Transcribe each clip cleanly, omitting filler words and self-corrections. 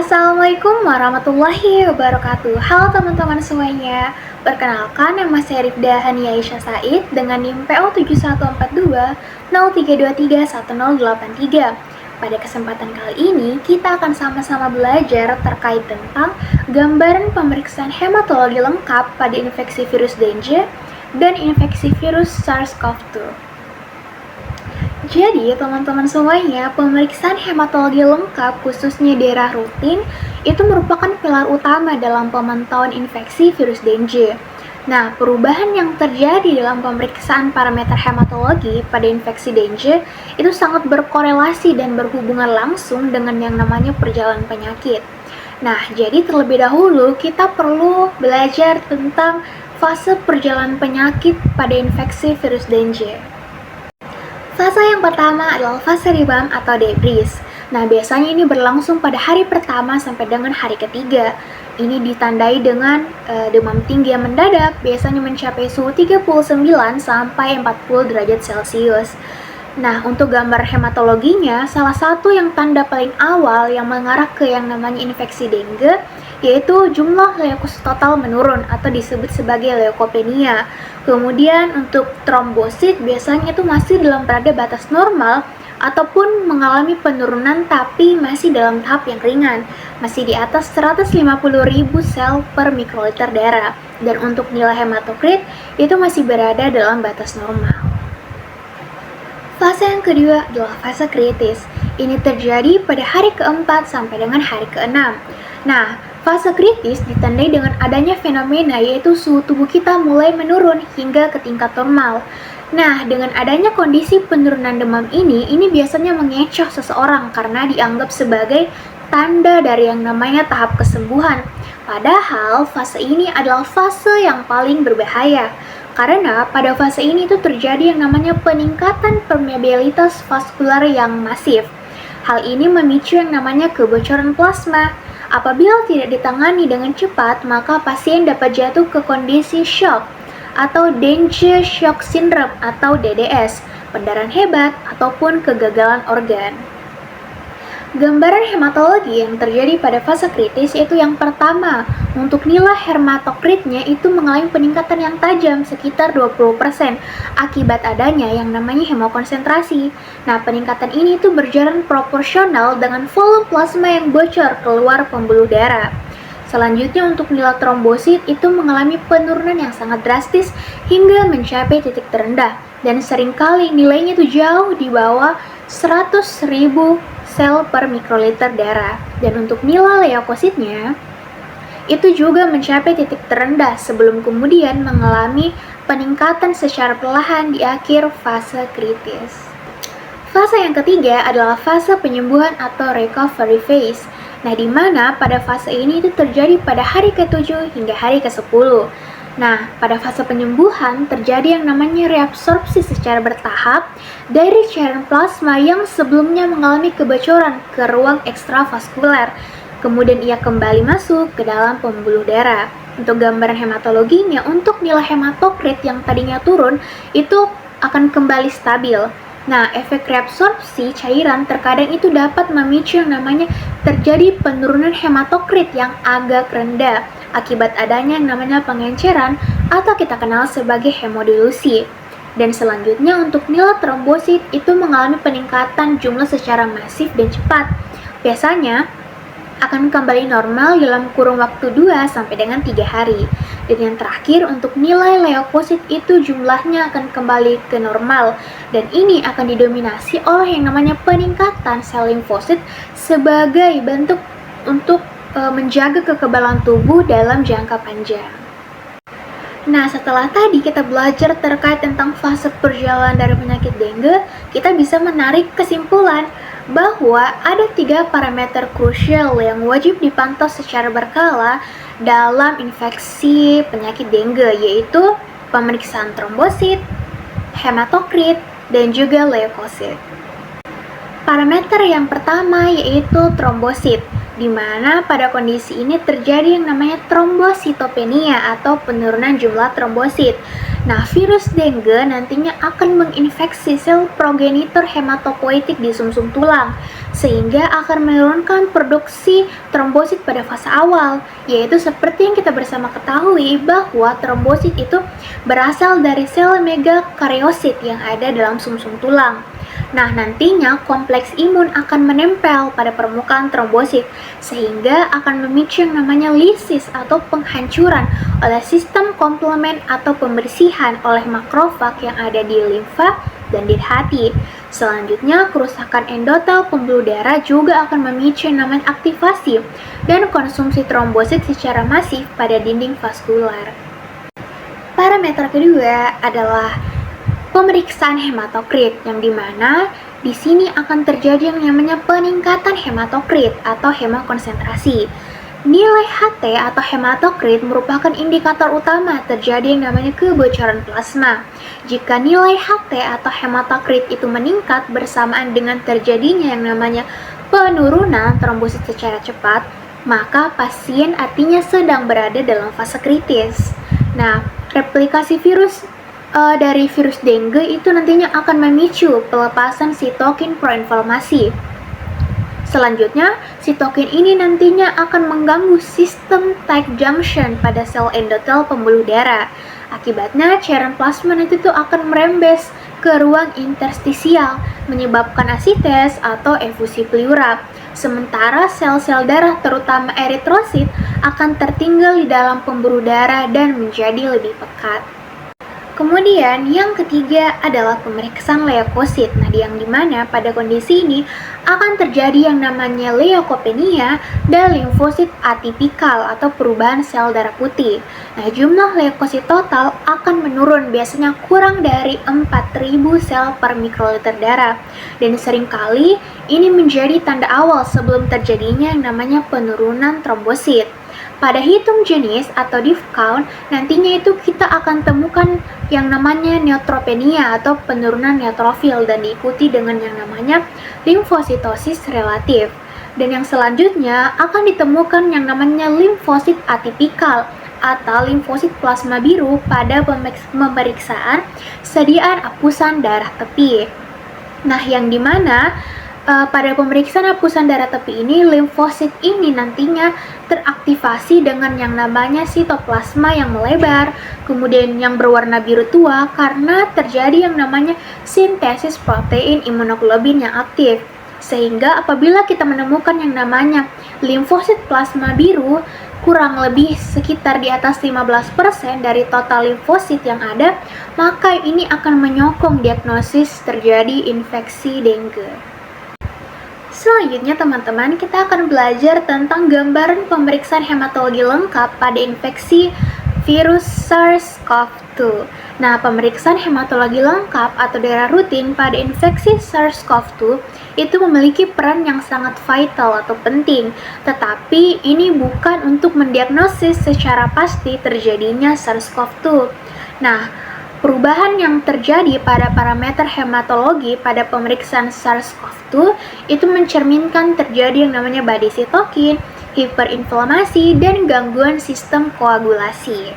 Assalamualaikum warahmatullahi wabarakatuh. Halo teman-teman semuanya. Perkenalkan, nama saya Rifda Hania Aisyah Said dengan NIM PO 7142 03231083. Pada kesempatan kali ini, kita akan sama-sama belajar terkait tentang gambaran pemeriksaan hematologi lengkap pada infeksi virus Dengue dan infeksi virus SARS-CoV-2. Jadi, teman-teman semuanya, pemeriksaan hematologi lengkap khususnya darah rutin itu merupakan pilar utama dalam pemantauan infeksi virus Dengue. Nah, perubahan yang terjadi dalam pemeriksaan parameter hematologi pada infeksi Dengue itu sangat berkorelasi dan berhubungan langsung dengan yang namanya perjalanan penyakit. Nah, jadi terlebih dahulu kita perlu belajar tentang fase perjalanan penyakit pada infeksi virus Dengue. Fase yang pertama adalah fase rebound atau debris. Nah, biasanya ini berlangsung pada hari pertama sampai dengan hari ketiga. Ini ditandai dengan demam tinggi yang mendadak, biasanya mencapai suhu 39 sampai 40 derajat Celcius. Nah, untuk gambar hematologinya, salah satu yang tanda paling awal yang mengarah ke yang namanya infeksi dengue, yaitu jumlah leukosit total menurun atau disebut sebagai leukopenia. Kemudian untuk trombosit biasanya itu masih dalam berada batas normal ataupun mengalami penurunan tapi masih dalam tahap yang ringan, masih di atas 150.000 sel per mikroliter darah. Dan untuk nilai hematokrit itu masih berada dalam batas normal. Fase yang kedua adalah fase kritis. Ini terjadi pada hari keempat sampai dengan hari keenam. Nah, fase kritis ditandai dengan adanya fenomena yaitu suhu tubuh kita mulai menurun hingga ke tingkat normal. Nah, dengan adanya kondisi penurunan demam ini biasanya mengecoh seseorang karena dianggap sebagai tanda dari yang namanya tahap kesembuhan. Padahal fase ini adalah fase yang paling berbahaya. Karena pada fase ini itu terjadi yang namanya peningkatan permeabilitas vaskular yang masif. Hal ini memicu yang namanya kebocoran plasma. Apabila tidak ditangani dengan cepat, maka pasien dapat jatuh ke kondisi shock atau Dengue Shock Syndrome atau DDS, pendarahan hebat ataupun kegagalan organ. Gambaran hematologi yang terjadi pada fase kritis yaitu yang pertama, untuk nilai hematokritnya itu mengalami peningkatan yang tajam sekitar 20% akibat adanya yang namanya hemokonsentrasi. Nah, peningkatan ini itu berjalan proporsional dengan volume plasma yang bocor keluar pembuluh darah. Selanjutnya untuk nilai trombosit itu mengalami penurunan yang sangat drastis hingga mencapai titik terendah dan seringkali nilainya itu jauh di bawah 100.000 sel per mikroliter darah. Dan untuk nilai leukositnya itu juga mencapai titik terendah sebelum kemudian mengalami peningkatan secara perlahan di akhir fase kritis. Fase yang ketiga adalah fase penyembuhan atau recovery phase. Nah, di mana pada fase ini itu terjadi pada hari ke-7 hingga hari ke-10. Nah, pada fase penyembuhan terjadi yang namanya reabsorpsi secara bertahap dari cairan plasma yang sebelumnya mengalami kebocoran ke ruang ekstravaskuler. Kemudian ia kembali masuk ke dalam pembuluh darah. Untuk gambaran hematologinya, untuk nilai hematokrit yang tadinya turun itu akan kembali stabil. Nah, efek reabsorpsi cairan terkadang itu dapat memicu yang namanya terjadi penurunan hematokrit yang agak rendah akibat adanya yang namanya pengenceran atau kita kenal sebagai hemodilusi. Dan selanjutnya untuk nilai trombosit itu mengalami peningkatan jumlah secara masif dan cepat. Biasanya akan kembali normal dalam kurun waktu 2 sampai dengan 3 hari. Dan yang terakhir untuk nilai leukosit itu jumlahnya akan kembali ke normal dan ini akan didominasi oleh yang namanya peningkatan sel limfosit sebagai bentuk untuk menjaga kekebalan tubuh dalam jangka panjang. Nah, setelah tadi kita belajar terkait tentang fase perjalanan dari penyakit dengue, kita bisa menarik kesimpulan bahwa ada 3 parameter krusial yang wajib dipantau secara berkala dalam infeksi penyakit dengue, yaitu pemeriksaan trombosit, hematokrit, dan juga leukosit. Parameter yang pertama yaitu trombosit. di mana pada kondisi ini terjadi yang namanya trombositopenia atau penurunan jumlah trombosit. Nah, virus dengue nantinya akan menginfeksi sel progenitor hematopoietik di sumsum tulang, sehingga akan menurunkan produksi trombosit pada fase awal, yaitu seperti yang kita bersama ketahui bahwa trombosit itu berasal dari sel megakaryosit yang ada dalam sumsum tulang. Nah, nantinya kompleks imun akan menempel pada permukaan trombosit, sehingga akan memicu yang namanya lisis atau penghancuran oleh sistem komplement atau pembersihan oleh makrofag yang ada di limfa dan di hati. Selanjutnya, kerusakan endotel pembuluh darah juga akan memicu yang namanya aktivasi dan konsumsi trombosit secara masif pada dinding vaskular. Parameter kedua adalah pemeriksaan hematokrit, yang dimana di sini akan terjadi yang namanya peningkatan hematokrit atau hemokonsentrasi. Nilai HT atau hematokrit merupakan indikator utama terjadi yang namanya kebocoran plasma. Jika nilai HT atau hematokrit itu meningkat bersamaan dengan terjadinya yang namanya penurunan trombosit secara cepat, maka pasien artinya sedang berada dalam fase kritis. Nah, replikasi virus dari virus dengue itu nantinya akan memicu pelepasan sitokin proinflamasi. Selanjutnya, sitokin ini nantinya akan mengganggu sistem tight junction pada sel endotel pembuluh darah. Akibatnya, cairan plasma itu akan merembes ke ruang interstisial, menyebabkan asites atau efusi pleura. Sementara sel-sel darah terutama eritrosit akan tertinggal di dalam pembuluh darah dan menjadi lebih pekat. Kemudian yang ketiga adalah pemeriksaan leukosit. Nah, yang dimana pada kondisi ini akan terjadi yang namanya leukopenia dan limfosit atipikal atau perubahan sel darah putih. Nah, jumlah leukosit total akan menurun, biasanya kurang dari 4.000 sel per mikroliter darah. Dan seringkali ini menjadi tanda awal sebelum terjadinya yang namanya penurunan trombosit. Pada hitung jenis atau diff count, nantinya itu kita akan temukan yang namanya neutropenia atau penurunan neutrofil dan diikuti dengan yang namanya limfositosis relatif. Dan yang selanjutnya akan ditemukan yang namanya limfosit atipikal atau limfosit plasma biru pada pemeriksaan sediaan apusan darah tepi. Nah, yang dimana pada pemeriksaan hapusan darah tepi ini, limfosit ini nantinya teraktivasi dengan yang namanya sitoplasma yang melebar, kemudian yang berwarna biru tua karena terjadi yang namanya sintesis protein imunoglobulin yang aktif. Sehingga apabila kita menemukan yang namanya limfosit plasma biru kurang lebih sekitar di atas 15% dari total limfosit yang ada, maka ini akan menyokong diagnosis terjadi infeksi dengue. Selanjutnya teman-teman, kita akan belajar tentang gambaran pemeriksaan hematologi lengkap pada infeksi virus SARS-CoV-2. Nah, pemeriksaan hematologi lengkap atau darah rutin pada infeksi SARS-CoV-2 itu memiliki peran yang sangat vital atau penting, tetapi ini bukan untuk mendiagnosis secara pasti terjadinya SARS-CoV-2. Nah, perubahan yang terjadi pada parameter hematologi pada pemeriksaan SARS-CoV-2 itu mencerminkan terjadi yang namanya badai sitokin, hiperinflamasi, dan gangguan sistem koagulasi.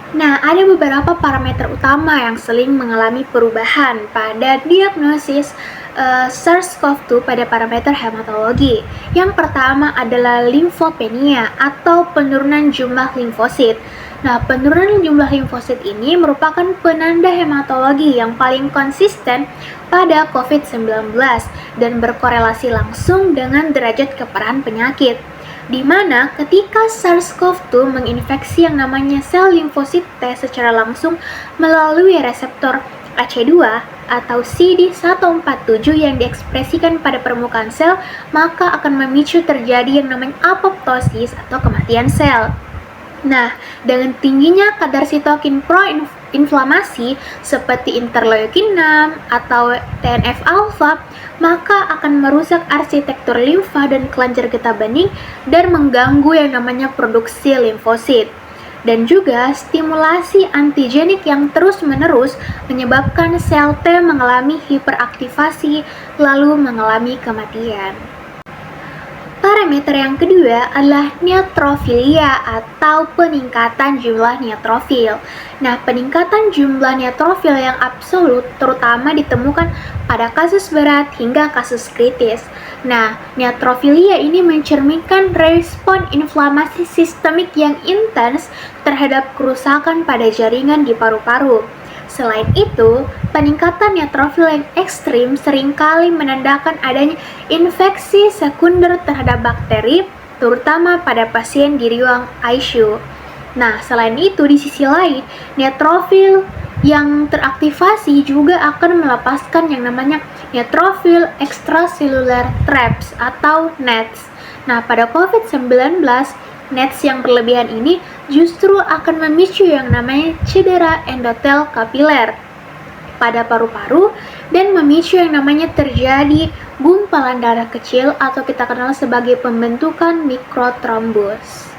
Nah, ada beberapa parameter utama yang sering mengalami perubahan pada diagnosis SARS-CoV-2 pada parameter hematologi. Yang pertama adalah limfopenia atau penurunan jumlah limfosit. Nah, penurunan jumlah limfosit ini merupakan penanda hematologi yang paling konsisten pada COVID-19 dan berkorelasi langsung dengan derajat keparahan penyakit, di mana ketika SARS-CoV-2 menginfeksi yang namanya sel limfosit T secara langsung melalui reseptor AC2 atau CD147 yang diekspresikan pada permukaan sel, maka akan memicu terjadi yang namanya apoptosis atau kematian sel. Nah, dengan tingginya kadar sitokin proinflamasi seperti interleukin 6 atau TNF-alfa, maka akan merusak arsitektur limfa dan kelenjar getah bening dan mengganggu yang namanya produksi limfosit. Dan juga stimulasi antigenik yang terus-menerus menyebabkan sel T mengalami hiperaktivasi lalu mengalami kematian. Parameter yang kedua adalah neutrofilia atau peningkatan jumlah neutrofil. Nah, peningkatan jumlah neutrofil yang absolut terutama ditemukan pada kasus berat hingga kasus kritis. Nah, neutrofilia ini mencerminkan respon inflamasi sistemik yang intens terhadap kerusakan pada jaringan di paru-paru. Selain itu, peningkatan neutrofil yang ekstrim seringkali menandakan adanya infeksi sekunder terhadap bakteri, terutama pada pasien di ruang ICU. Nah, selain itu, di sisi lain, neutrofil yang teraktivasi juga akan melepaskan yang namanya neutrophil extracellular traps atau NETs. Nah, pada COVID-19, NETs yang berlebihan ini justru akan memicu yang namanya cedera endotel kapiler pada paru-paru dan memicu yang namanya terjadi gumpalan darah kecil atau kita kenal sebagai pembentukan mikrotrombus.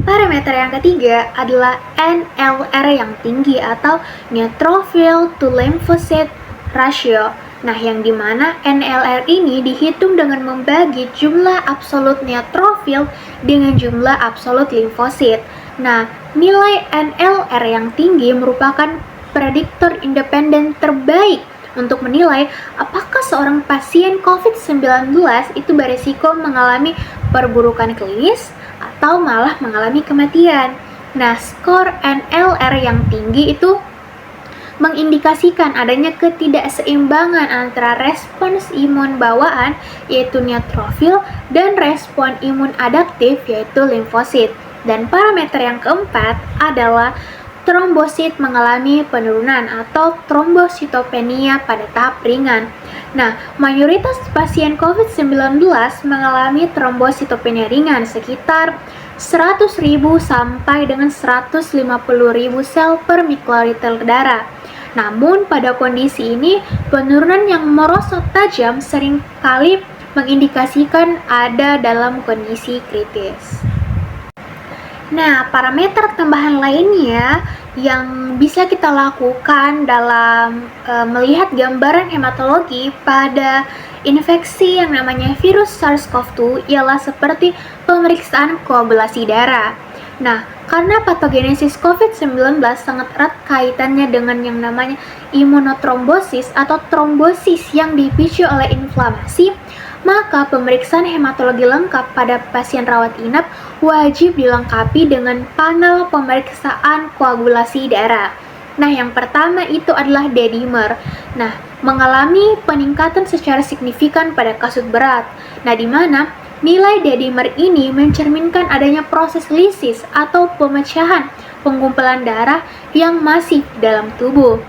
Parameter yang ketiga adalah NLR yang tinggi atau neutrophil to lymphocyte ratio. Nah, yang dimana NLR ini dihitung dengan membagi jumlah absolut neutrofil dengan jumlah absolut limfosit. Nah, nilai NLR yang tinggi merupakan prediktor independen terbaik untuk menilai apakah seorang pasien COVID-19 itu beresiko mengalami perburukan klinis atau malah mengalami kematian. Nah, skor NLR yang tinggi itu mengindikasikan adanya ketidakseimbangan antara respons imun bawaan yaitu neutrofil dan respon imun adaptif yaitu limfosit. Dan parameter yang keempat adalah trombosit mengalami penurunan atau trombositopenia pada tahap ringan. Nah, mayoritas pasien COVID-19 mengalami trombositopenia ringan sekitar 100.000 sampai dengan 150.000 sel per mikroliter darah. Namun pada kondisi ini, penurunan yang merosot tajam seringkali mengindikasikan ada dalam kondisi kritis. Nah, parameter tambahan lainnya yang bisa kita lakukan dalam melihat gambaran hematologi pada infeksi yang namanya virus SARS-CoV-2 ialah seperti pemeriksaan koagulasi darah. Nah, karena patogenesis COVID-19 sangat erat kaitannya dengan yang namanya imunotrombosis atau trombosis yang dipicu oleh inflamasi, maka pemeriksaan hematologi lengkap pada pasien rawat inap wajib dilengkapi dengan panel pemeriksaan koagulasi darah. Nah, yang pertama itu adalah D-dimer. Nah, mengalami peningkatan secara signifikan pada kasus berat. Nah, di mana nilai D-dimer ini mencerminkan adanya proses lisis atau pemecahan pengumpulan darah yang masif dalam tubuh.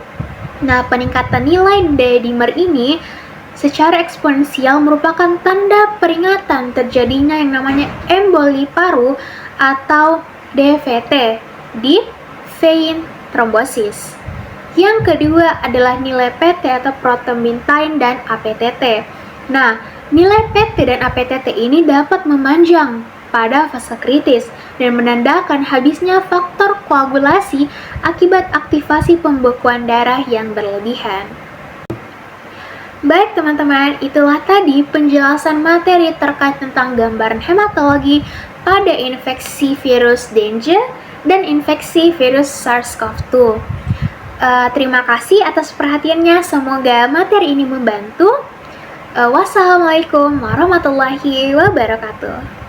Nah, peningkatan nilai D-dimer ini secara eksponensial merupakan tanda peringatan terjadinya yang namanya emboli paru atau DVT, deep vein thrombosis. Yang kedua adalah nilai PT atau prothrombin dan APTT. Nah, nilai PT dan APTT ini dapat memanjang pada fase kritis dan menandakan habisnya faktor koagulasi akibat aktivasi pembekuan darah yang berlebihan. Baik teman-teman, itulah tadi penjelasan materi terkait tentang gambaran hematologi pada infeksi virus Dengue dan infeksi virus SARS-CoV-2. Terima kasih atas perhatiannya, semoga materi ini membantu. Wassalamualaikum warahmatullahi wabarakatuh.